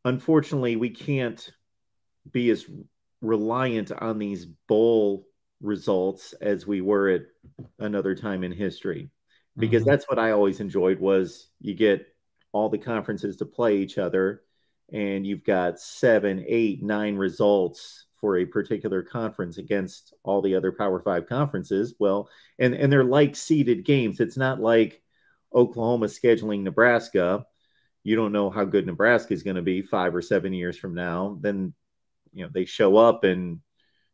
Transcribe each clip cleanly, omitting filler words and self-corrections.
unfortunately, we can't be as reliant on these bowl results as we were at another time in history, because Hmm. that's what I always enjoyed was you get all the conferences to play each other, and you've got 7, 8, 9 results for a particular conference against all the other Power Five conferences. Well, and they're like seeded games. It's not like Oklahoma scheduling Nebraska. You don't know how good Nebraska is going to be 5 or 7 years from now. Then they show up, and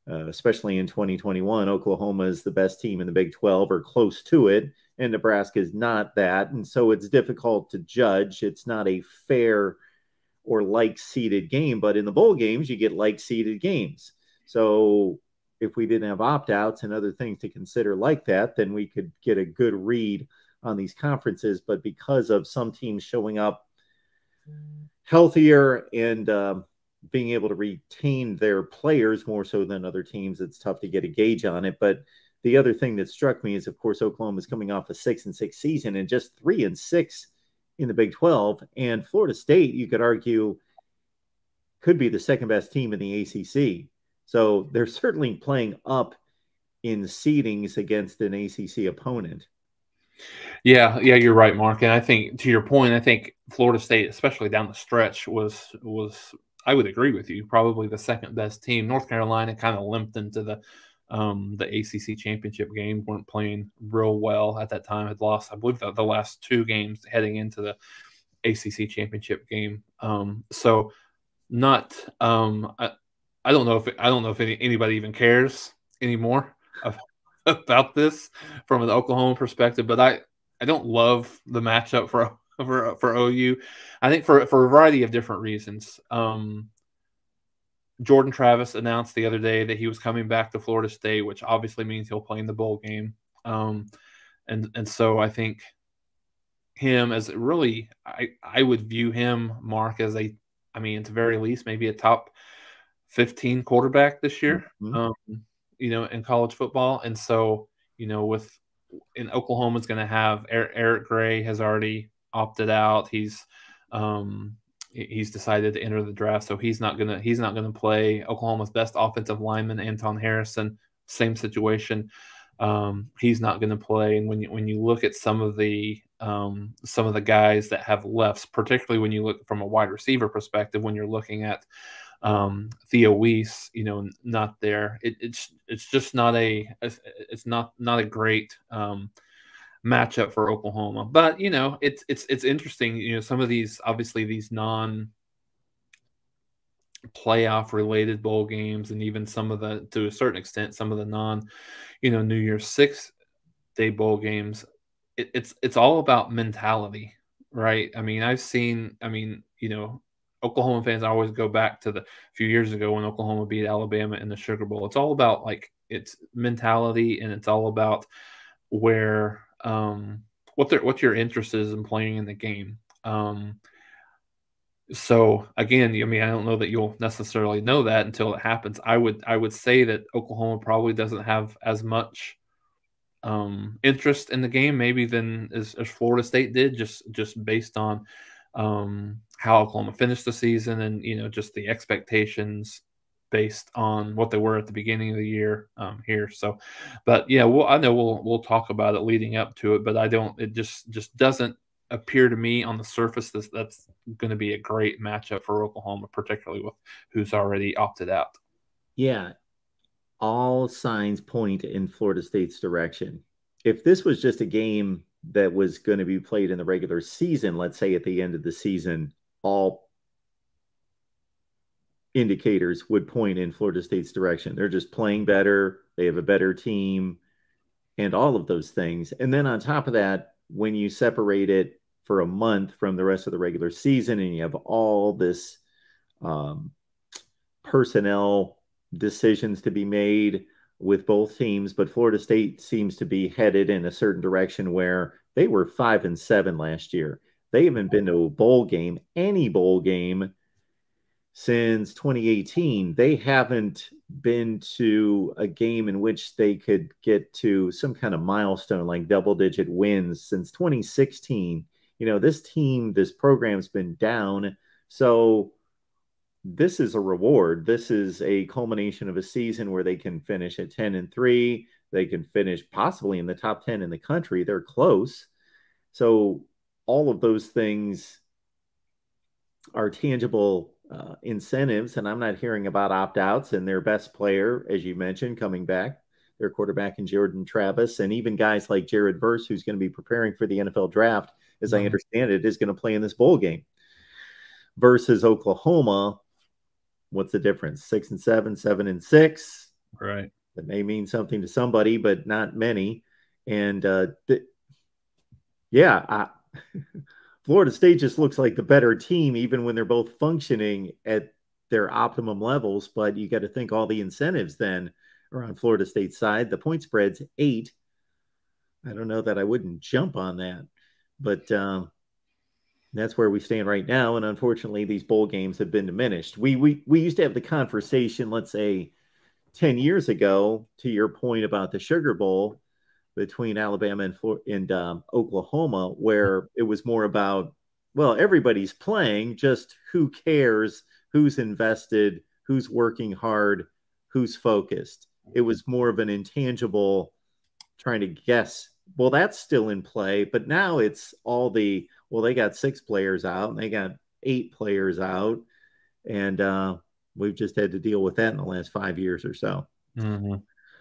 especially in 2021, Oklahoma is the best team in the Big 12 or close to it, and Nebraska is not that. And so it's difficult to judge. It's not a fair or like seeded game, but in the bowl games, you get like seeded games. So if we didn't have opt outs and other things to consider like that, then we could get a good read on these conferences. But because of some teams showing up healthier and being able to retain their players more so than other teams, it's tough to get a gauge on it. But the other thing that struck me is, of course, Oklahoma is coming off a 6-6 season and just 3-6 in the Big 12. And Florida State, you could argue, could be the second best team in the ACC. So they're certainly playing up in seedings against an ACC opponent. Yeah, you're right, Mark. And I think to your point, I think Florida State, especially down the stretch, was I would agree with you, probably the second best team. North Carolina kind of limped into the ACC championship game, weren't playing real well at that time. Had lost, I believe, the last two games heading into the ACC championship game. So not I don't know if anybody even cares anymore about this from an Oklahoma perspective, but I don't love the matchup for OU. I think for a variety of different reasons. Jordan Travis announced the other day that he was coming back to Florida State, which obviously means he'll play in the bowl game. And so I think him as really I would view him, Mark, as I mean, at the very least, maybe a top 15 quarterback this year, Mm-hmm. in college football. And so, with in Oklahoma's going to have Eric Gray has already opted out. He's decided to enter the draft, so he's not gonna play. Oklahoma's best offensive lineman, Anton Harrison, same situation. He's not going to play. And when you look at some of the guys that have left, particularly when you look from a wide receiver perspective, when you're looking at Theo Weiss, not there. It's just not a great matchup for Oklahoma. But it's interesting. Some of these, obviously these non playoff related bowl games, and even some of the, to a certain extent, some of the non New Year's Six-day bowl games. It's all about mentality, right? I mean, Oklahoma fans always go back to the few years ago when Oklahoma beat Alabama in the Sugar Bowl. It's all about, like, it's mentality, and it's all about where what your interest is in playing in the game. So again, I mean, I don't know that you'll necessarily know that until it happens. I would say that Oklahoma probably doesn't have as much interest in the game maybe than as Florida State did, just based on how Oklahoma finished the season, and just the expectations based on what they were at the beginning of the year here. So, but yeah, I know we'll talk about it leading up to it, but I don't. It just doesn't appear to me on the surface that's going to be a great matchup for Oklahoma, particularly with who's already opted out. Yeah, all signs point in Florida State's direction. If this was just a game that was going to be played in the regular season, let's say at the end of the season, all indicators would point in Florida State's direction. They're just playing better, they have a better team, and all of those things. And then on top of that, when you separate it for a month from the rest of the regular season and you have all this um, personnel decisions to be made with both teams, but Florida State seems to be headed in a certain direction where they were 5-7 last year. They haven't been to a bowl game, any bowl game, since 2018. They haven't been to a game in which they could get to some kind of milestone like double digit wins since 2016. This program's been down. So this is a reward. This is a culmination of a season where they can finish at 10-3. They can finish possibly in the top 10 in the country. They're close. So all of those things are tangible incentives. And I'm not hearing about opt outs and their best player, as you mentioned, coming back, their quarterback in Jordan Travis, and even guys like Jared Verse, who's going to be preparing for the NFL draft, as I understand it, is going to play in this bowl game versus Oklahoma. What's the difference? 6-7, 7-6. Right. That may mean something to somebody, but not many. And Florida State just looks like the better team, even when they're both functioning at their optimum levels. But you got to think all the incentives then are on Florida State's side. The point spread's 8. I don't know that I wouldn't jump on that, but that's where we stand right now. And unfortunately, these bowl games have been diminished. We used to have the conversation, let's say 10 years ago, to your point about the Sugar Bowl between Alabama and Oklahoma, where it was more about, well, everybody's playing, just who cares, who's invested, who's working hard, who's focused. It was more of an intangible trying to guess. Well, that's still in play, but now it's all they got 6 players out and they got 8 players out. And we've just had to deal with that in the last 5 years or so. Mm-hmm.